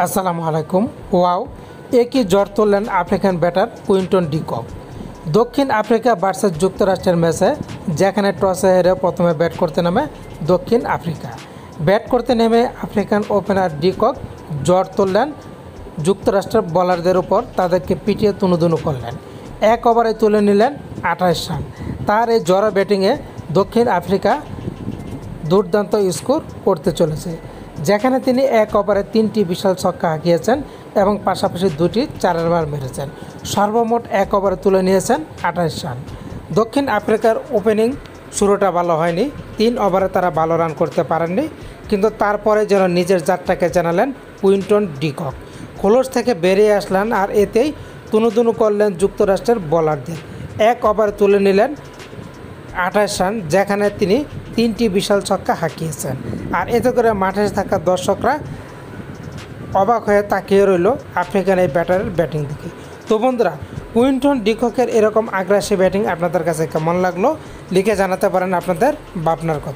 আসসালামু আলাইকুম। ওয়াও, একই জ্বর তুললেন African batter Quinton de Kock. দক্ষিণ আফ্রিকা ভার্সেস যুক্তরাষ্ট্রের ম্যাচে যেখানে টসে হেরে প্রথমে ব্যাট করতে নামে দক্ষিণ আফ্রিকা। ব্যাট করতে নেমে আফ্রিকান ওপেনার ডি কক জ্বর তুললেন যুক্তরাষ্ট্রের বোলারদের উপর, তাদেরকে পিটিয়ে তুনুদুনু করলেন। এক ওভারে তুলে নিলেন 28 রান। তার এই জড়া ব্যাটিংয়ে দক্ষিণ আফ্রিকা দুর্দান্ত স্কোর করতে চলেছে, যেখানে তিনি এক ওভারে 3টি বিশাল ছক্কা হাঁকিয়েছেন এবং পাশাপাশি 2টি চারের বার মেরেছেন। সর্বমোট এক ওভারে তুলে নিয়েছেন 28 রান। দক্ষিণ আফ্রিকার ওপেনিং শুরুটা ভালো হয়নি, 3 ওভারে তারা ভালো রান করতে পারেননি, কিন্তু তারপরে যেন নিজের জাতটাকে জানালেন কুইন্টন ডি কক। খোলস থেকে বেরিয়ে আসলেন আর এতেই তুনুদুনু করলেন যুক্তরাষ্ট্রের বোলারদের। এক ওভারে তুলে নিলেন 28 রান, যেখানে তিনি 3টি বিশাল ছক্কা হাঁকিয়েছেন। আর এতে করে মাঠে থাকা দর্শকরা অবাক হয়ে তাকিয়ে রইল আফ্রিকান এই ব্যাটারের ব্যাটিং দিকে। তো বন্ধুরা, কুইন্টন ডি ককের এরকম আগ্রাসী ব্যাটিং আপনাদের কাছে কেমন লাগলো লিখে জানাতে পারেন আপনাদের ভাবনার কথা।